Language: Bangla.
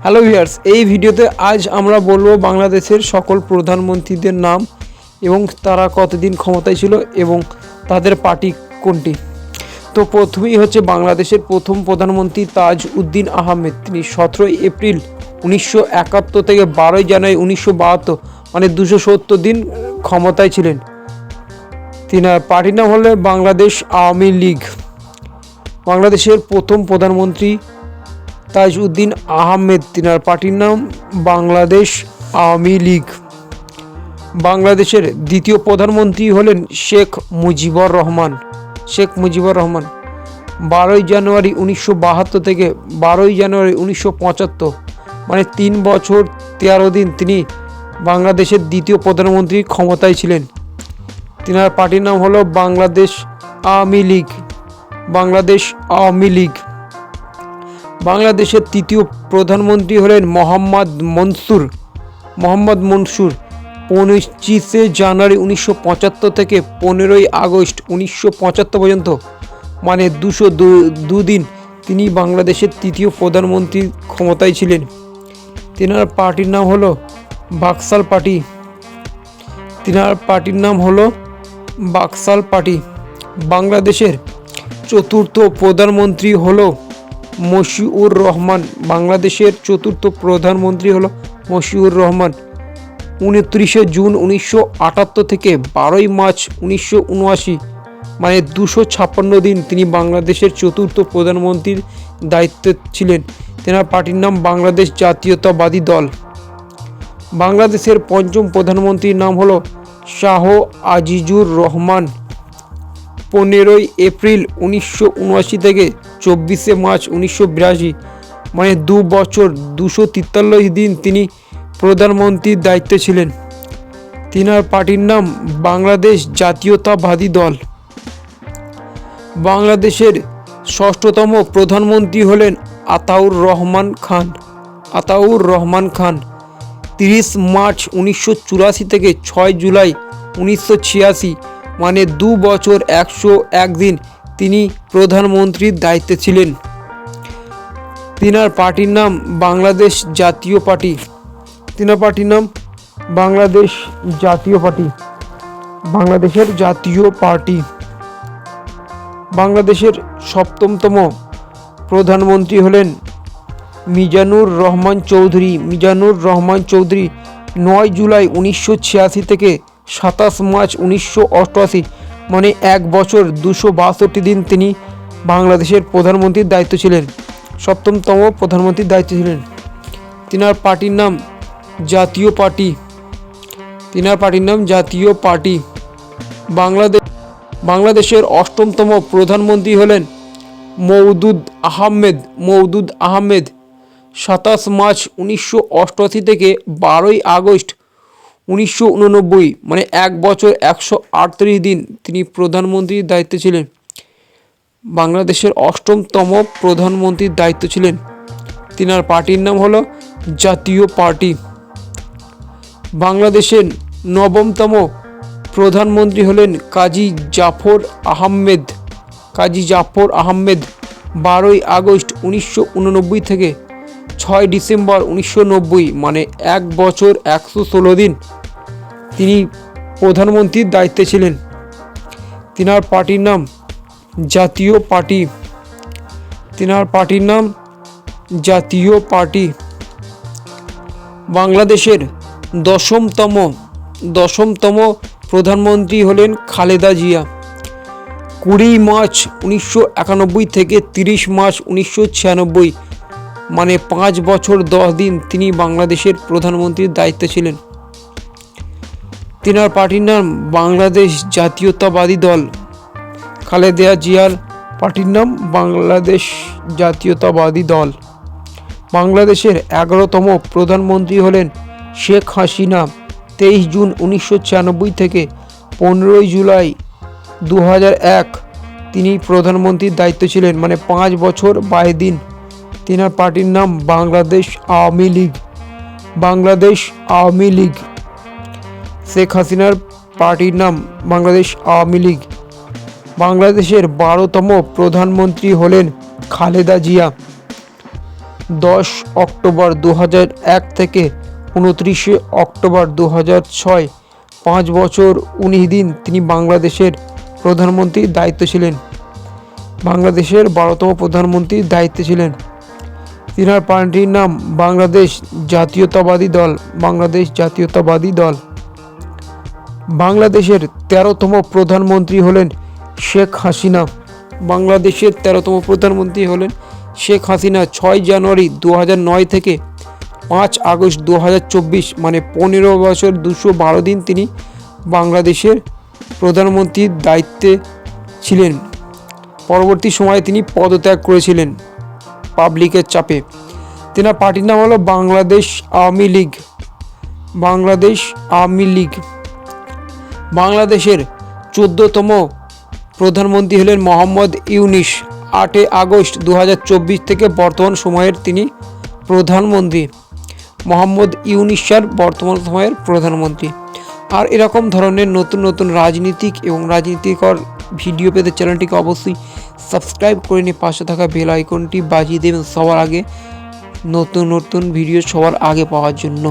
হ্যালো ভিউয়ার্স, এই ভিডিওতে আজ আমরা বলবো বাংলাদেশের সকল প্রধানমন্ত্রীদের নাম এবং তারা কতদিন ক্ষমতায় ছিল এবং তাদের পার্টি কোনটি। তো প্রথমেই হচ্ছে বাংলাদেশের প্রথম প্রধানমন্ত্রী তাজউদ্দিন আহমেদ। তিনি 17 এপ্রিল 1971 থেকে 12 জানুয়ারি 1972 মানে 270 দিন ক্ষমতায় ছিলেন। তিনার পার্টির নাম হলো বাংলাদেশ আওয়ামী লীগ। বাংলাদেশের প্রথম প্রধানমন্ত্রী তাজউদ্দিন আহমেদ, তিনার পার্টির নাম বাংলাদেশ আওয়ামী লীগ। বাংলাদেশের দ্বিতীয় প্রধানমন্ত্রী হলেন শেখ মুজিবুর রহমান। 12 জানুয়ারি 1972 থেকে 12 জানুয়ারি 1975 মানে 3 বছর 13 দিন তিনি বাংলাদেশের দ্বিতীয় প্রধানমন্ত্রী ক্ষমতায় ছিলেন। তিনার পার্টির নাম হলো বাংলাদেশ আওয়ামী লীগ। বাংলাদেশের তৃতীয় প্রধানমন্ত্রী হলেন মোহাম্মদ মনসুর। 25 জানুয়ারি 1975 থেকে 15 আগস্ট 1975 পর্যন্ত মানে 202 দিন তিনি বাংলাদেশের তৃতীয় প্রধানমন্ত্রী ক্ষমতায় ছিলেন। তিনার পার্টির নাম হলো বাকশাল পার্টি। বাংলাদেশের চতুর্থ প্রধানমন্ত্রী হলো মশিউর রহমান। 29 জুন 1978 থেকে 12 মার্চ 1979 মানে 256 দিন তিনি বাংলাদেশের চতুর্থ প্রধানমন্ত্রীর দায়িত্বে ছিলেন। তেনার পার্টির নাম বাংলাদেশ জাতীয়তাবাদী দল। বাংলাদেশের পঞ্চম প্রধানমন্ত্রীর নাম হলো শাহ আজিজুর রহমান। 15 এপ্রিল 1979 থেকে 24 মার্চ 1982 মানে 2 বছর 243 দিন তিনি প্রধানমন্ত্রীর দায়িত্বে ছিলেন। তিনার পার্টির নাম বাংলাদেশ জাতীয়তাবাদী দল। বাংলাদেশের ষষ্ঠতম প্রধানমন্ত্রী হলেন আতাউর রহমান খান। 30 মার্চ 1984 থেকে 6 জুলাই 1986 মানে 2 বছর 101 দিন তিনি প্রধানমন্ত্রীর দায়িত্বে ছিলেন। তিনার পার্টির নাম বাংলাদেশ জাতীয় পার্টি। বাংলাদেশের সপ্তমতম প্রধানমন্ত্রী হলেন মিজানুর রহমান চৌধুরী। 9 জুলাই 1986 থেকে 27 মার্চ 1988 মানে 1 বছর 262 দিন তিনি বাংলাদেশের প্রধানমন্ত্রীর দায়িত্ব ছিলেন। সপ্তমতম প্রধানমন্ত্রীর দায়িত্ব ছিলেন। তিনার পার্টির নাম জাতীয় পার্টি। বাংলাদেশের অষ্টমতম প্রধানমন্ত্রী হলেন মওদুদ আহমেদ। 27 মার্চ 1988 থেকে 12 আগস্ট 1989 মানে 1 বছর 138 দিন তিনি প্রধানমন্ত্রীর দায়িত্বে ছিলেন। বাংলাদেশের অষ্টমতম প্রধানমন্ত্রীর দায়িত্ব ছিলেন। তিনার পার্টির নাম হলো জাতীয় পার্টি। বাংলাদেশের নবমতম প্রধানমন্ত্রী হলেন কাজী জাফর আহমেদ। 12 আগস্ট 1989 থেকে 6 ডিসেম্বর 1990 মানে 1 বছর 116 দিন তিনি প্রধানমন্ত্রীর দায়িত্বে ছিলেন। তিনার পার্টির নাম জাতীয় পার্টি। বাংলাদেশের দশমতম প্রধানমন্ত্রী হলেন খালেদা জিয়া। 20 মার্চ 1991 থেকে 30 মার্চ 1996 মানে 5 বছর 10 দিন তিনি বাংলাদেশের প্রধানমন্ত্রীর দায়িত্বে ছিলেন। তিনার পার্টির নাম বাংলাদেশ জাতীয়তাবাদী দল। খালেদা জিয়ার পার্টির নাম বাংলাদেশ জাতীয়তাবাদী দল। বাংলাদেশের 11তম প্রধানমন্ত্রী হলেন শেখ হাসিনা। 23 জুন 1996 থেকে 15 জুলাই 2001 তিনি প্রধানমন্ত্রীর দায়িত্ব ছিলেন মানে 5 বছর 22 দিন। তিনার পার্টির নাম বাংলাদেশ আওয়ামী লীগ। শেখ হাসিনার পার্টির নাম বাংলাদেশ আওয়ামী লীগ। বাংলাদেশের 12তম প্রধানমন্ত্রী হলেন খালেদা জিয়া। 10 অক্টোবর 2001 থেকে 29 অক্টোবর 2006, 5 বছর 19 দিন তিনি বাংলাদেশের প্রধানমন্ত্রীর দায়িত্ব ছিলেন। বাংলাদেশের 12তম প্রধানমন্ত্রীর দায়িত্বে ছিলেন। তিনার পার্টির নাম বাংলাদেশ জাতীয়তাবাদী দল। বাংলাদেশ জাতীয়তাবাদী দল। বাংলাদেশের 13তম প্রধানমন্ত্রী হলেন শেখ হাসিনা। বাংলাদেশের 13তম প্রধানমন্ত্রী হলেন শেখ হাসিনা। 6 জানুয়ারি 2009 থেকে 5 আগস্ট 2024, মানে 15 বছর 212 দিন তিনি বাংলাদেশের প্রধানমন্ত্রীর দায়িত্বে ছিলেন। পরবর্তী সময়ে তিনি পদত্যাগ করেছিলেন পাবলিকের চাপে। তেনার পার্টির নাম হলো বাংলাদেশ আওয়ামী লীগ। বাংলাদেশ আওয়ামী লীগ। বাংলাদেশের 14তম প্রধানমন্ত্রী হলেন মোহাম্মদ ইউনূস। 8 আগস্ট 2024 থেকে বর্তমান সময়ের তিনি প্রধানমন্ত্রী। মোহাম্মদ ইউনূস স্যার বর্তমান সময়ের প্রধানমন্ত্রী। আর এরকম ধরনের নতুন নতুন রাজনীতিক এবং রাজনীতিকর ভিডিও পেতে চ্যানেলটিকে অবশ্যই সাবস্ক্রাইব করে নিয়ে পাশে থাকা বেল আইকনটি বাজিয়ে দেবেন সবার আগে, নতুন নতুন ভিডিও সবার আগে পাওয়ার জন্য।